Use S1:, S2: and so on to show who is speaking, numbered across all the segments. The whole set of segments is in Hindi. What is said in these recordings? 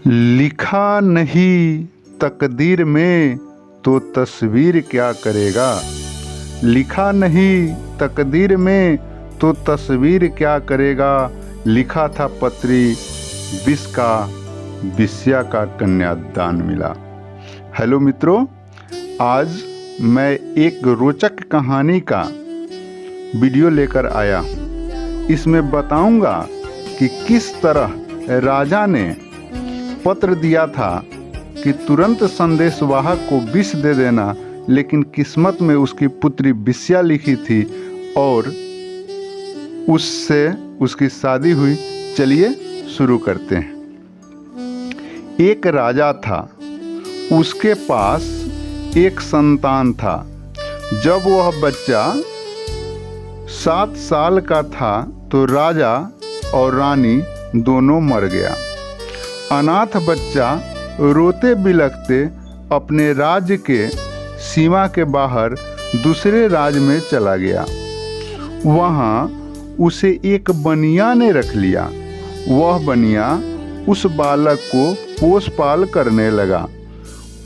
S1: लिखा नहीं तकदीर में तो तस्वीर क्या करेगा। लिखा नहीं तकदीर में तो तस्वीर क्या करेगा। लिखा था पत्री विष का, विषया का कन्यादान मिला। हेलो मित्रों, आज मैं एक रोचक कहानी का वीडियो लेकर आया। इसमें बताऊंगा कि किस तरह राजा ने पत्र दिया था कि तुरंत संदेशवाहक को विष दे देना, लेकिन किस्मत में उसकी पुत्री विषया लिखी थी और उससे उसकी शादी हुई। चलिए शुरू करते हैं। एक राजा था, उसके पास एक संतान था। जब वह बच्चा 7 साल का था तो राजा और रानी दोनों मर गया। अनाथ बच्चा रोते बिलखते अपने राज्य के सीमा के बाहर दूसरे राज्य में चला गया। वहाँ उसे एक बनिया ने रख लिया। वह बनिया उस बालक को पोस पाल करने लगा।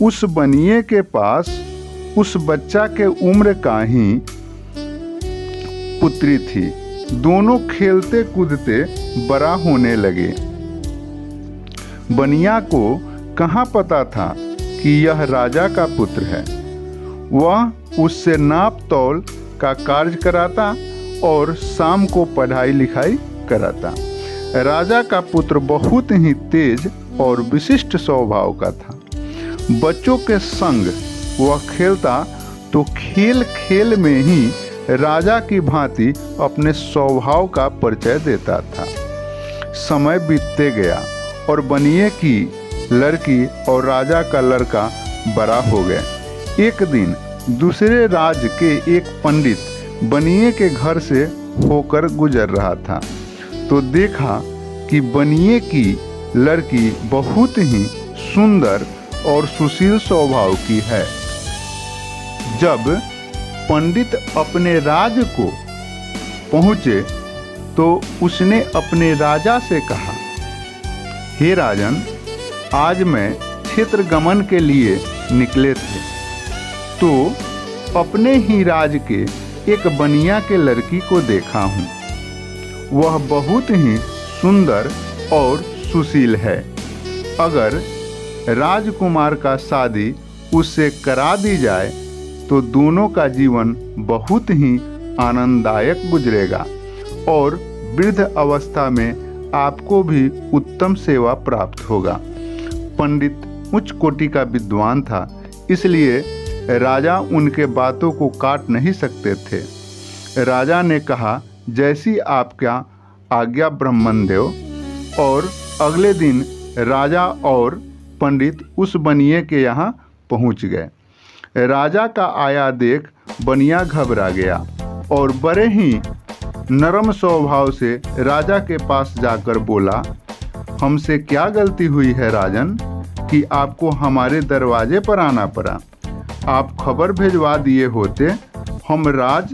S1: उस बनिए के पास उस बच्चा के उम्र का ही पुत्री थी। दोनों खेलते कूदते बड़ा होने लगे। बनिया को कहाँ पता था कि यह राजा का पुत्र है। वह उससे नाप तौल का कार्य कराता और शाम को पढ़ाई लिखाई कराता। राजा का पुत्र बहुत ही तेज और विशिष्ट स्वभाव का था। बच्चों के संग वह खेलता तो खेल खेल में ही राजा की भांति अपने स्वभाव का परिचय देता था। समय बीतते गया और बनिए की लड़की और राजा का लड़का बड़ा हो गए। एक दिन दूसरे राज्य के एक पंडित बनिए के घर से होकर गुजर रहा था तो देखा कि बनिए की लड़की बहुत ही सुंदर और सुशील स्वभाव की है। जब पंडित अपने राज्य को पहुँचे तो उसने अपने राजा से कहा, हे राजन, आज मैं क्षेत्र गमन के लिए निकले थे तो अपने ही राज्य के एक बनिया के लड़की को देखा हूँ। वह बहुत ही सुंदर और सुशील है। अगर राजकुमार का शादी उससे करा दी जाए तो दोनों का जीवन बहुत ही आनंददायक गुजरेगा और वृद्ध अवस्था में आपको भी उत्तम सेवा प्राप्त होगा। पंडित उच्च कोटि का विद्वान था, इसलिए राजा उनके बातों को काट नहीं सकते थे। राजा ने कहा, जैसी आपका आज्ञा ब्रह्मदेव। और अगले दिन राजा और पंडित उस बनिए के यहाँ पहुँच गए। राजा का आया देख बनिया घबरा गया और बड़े ही नरम स्वभाव से राजा के पास जाकर बोला, हमसे क्या गलती हुई है राजन कि आपको हमारे दरवाजे पर आना पड़ा। आप खबर भिजवा दिए होते, हम राज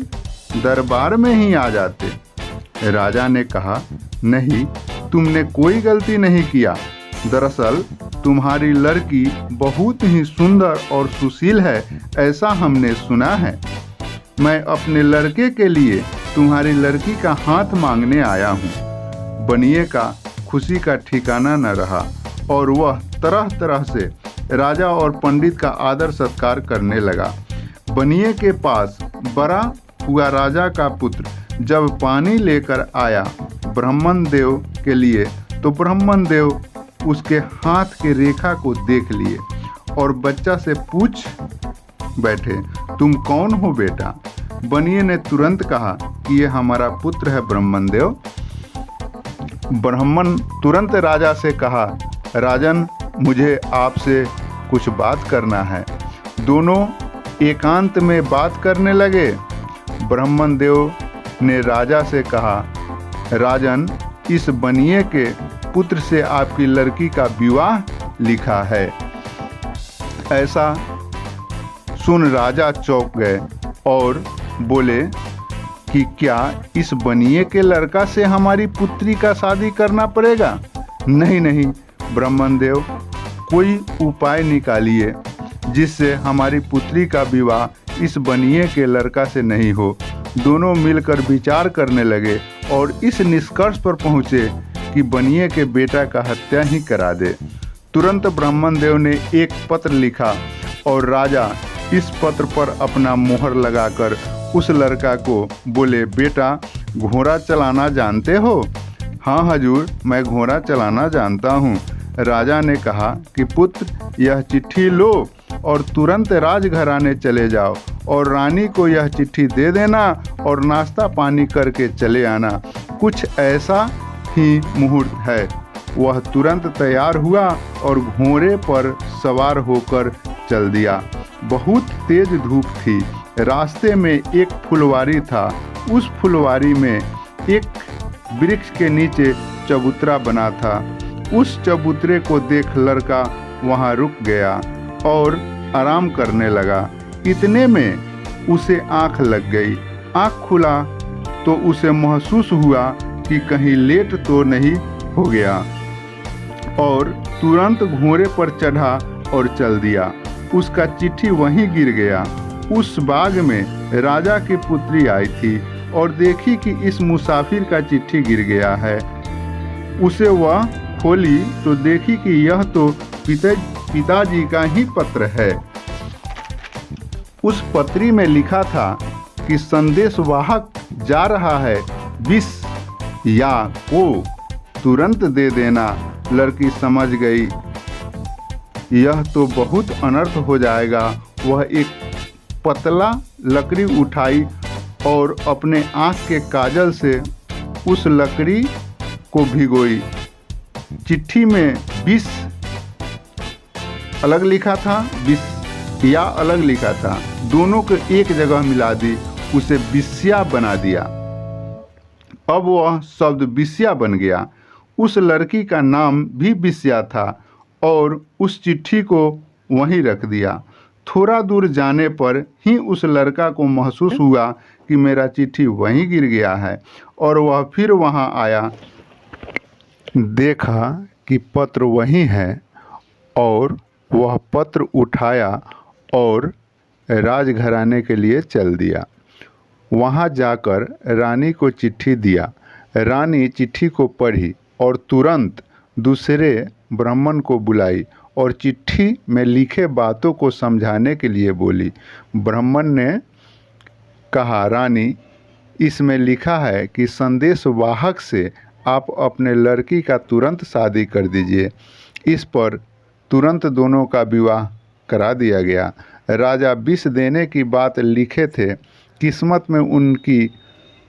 S1: दरबार में ही आ जाते। राजा ने कहा, नहीं, तुमने कोई गलती नहीं किया। दरअसल तुम्हारी लड़की बहुत ही सुंदर और सुशील है, ऐसा हमने सुना है। मैं अपने लड़के के लिए तुम्हारी लड़की का हाथ मांगने आया हूँ। बनिए का खुशी का ठिकाना न रहा और वह तरह तरह से राजा और पंडित का आदर सत्कार करने लगा। बनिए के पास बड़ा हुआ राजा का पुत्र जब पानी लेकर आया ब्रह्मन देव के लिए तो ब्रह्मन देव उसके हाथ के रेखा को देख लिए और बच्चा से पूछ बैठे, तुम कौन हो बेटा। बनिए ने तुरंत कहा कि ये हमारा पुत्र है ब्रह्मन देव। ब्राह्मण तुरंत राजा से कहा, राजन, मुझे आपसे कुछ बात करना है। दोनों एकांत में बात करने लगे। ब्रह्मन देव ने राजा से कहा, राजन, इस बनिए के पुत्र से आपकी लड़की का विवाह लिखा है। ऐसा सुन राजा चौंक गए और बोले कि क्या इस बनिए के लड़का से हमारी पुत्री का शादी करना पड़ेगा। नहीं नहीं ब्रह्मदेव, कोई उपाय निकालिए जिससे हमारी पुत्री का विवाह इस बनिए के लड़का से नहीं हो। दोनों मिलकर विचार करने लगे और इस निष्कर्ष पर पहुँचे कि बनिए के बेटा का हत्या ही करा दे। तुरंत ब्राह्मण देव ने एक पत्र लिखा और राजा इस पत्र पर अपना मोहर लगाकर उस लड़का को बोले, बेटा घोड़ा चलाना जानते हो? हाँ हजूर, मैं घोड़ा चलाना जानता हूँ। राजा ने कहा कि पुत्र, यह चिट्ठी लो और तुरंत राजघराने चले जाओ और रानी को यह चिट्ठी दे देना और नाश्ता पानी करके चले आना। कुछ ऐसा ही मुहूर्त है। वह तुरंत तैयार हुआ और घोड़े पर सवार होकर चल दिया। बहुत तेज धूप थी। रास्ते में एक फुलवारी था। उस फुलवारी में एक वृक्ष के नीचे चबूतरा बना था। उस चबूतरे को देख लड़का वहां रुक गया और आराम करने लगा। इतने में उसे आंख लग गई। आंख खुला तो उसे महसूस हुआ कि कहीं लेट तो नहीं हो गया और तुरंत घोड़े पर चढ़ा और चल दिया। उसका चिट्ठी वहीं गिर गया। उस बाग में राजा की पुत्री आई थी और देखी कि इस मुसाफिर का चिट्ठी गिर गया है। उसे वह खोली तो देखी कि यह तो पिताजी का ही पत्र है। उस पत्री में लिखा था कि संदेशवाहक जा रहा है, विष या को तुरंत दे देना। लड़की समझ गई यह तो बहुत अनर्थ हो जाएगा। वह एक पतला लकड़ी उठाई और अपने आँख के काजल से उस लकड़ी को भिगोई। चिट्ठी में विष अलग लिखा था, विष या अलग लिखा था। दोनों को एक जगह मिला दी, उसे विष्या बना दिया। अब वह शब्द विष्या बन गया। उस लड़की का नाम भी विष्या था और उस चिट्ठी को वहीं रख दिया। थोड़ा दूर जाने पर ही उस लड़का को महसूस हुआ कि मेरा चिट्ठी वहीं गिर गया है और वह फिर वहां आया। देखा कि पत्र वहीं है और वह पत्र उठाया और राजघराने के लिए चल दिया। वहां जाकर रानी को चिट्ठी दिया। रानी चिट्ठी को पढ़ी और तुरंत दूसरे ब्राह्मण को बुलाई और चिट्ठी में लिखे बातों को समझाने के लिए बोली। ब्राह्मण ने कहा, रानी, इसमें लिखा है कि संदेशवाहक से आप अपने लड़की का तुरंत शादी कर दीजिए। इस पर तुरंत दोनों का विवाह करा दिया गया। राजा विष देने की बात लिखे थे, किस्मत में उनकी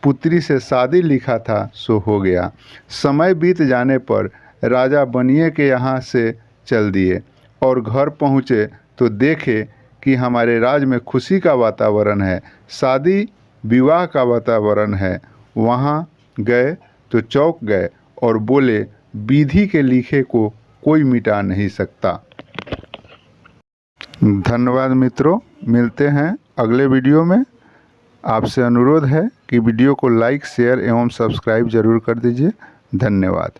S1: पुत्री से शादी लिखा था सो हो गया। समय बीत जाने पर राजा बनिए के यहाँ से चल दिए और घर पहुँचे तो देखे कि हमारे राज में खुशी का वातावरण है, शादी विवाह का वातावरण है। वहाँ गए तो चौंक गए और बोले, विधि के लिखे को कोई मिटा नहीं सकता। धन्यवाद मित्रों, मिलते हैं अगले वीडियो में। आपसे अनुरोध है कि वीडियो को लाइक, शेयर एवं सब्सक्राइब जरूर कर दीजिए। धन्यवाद।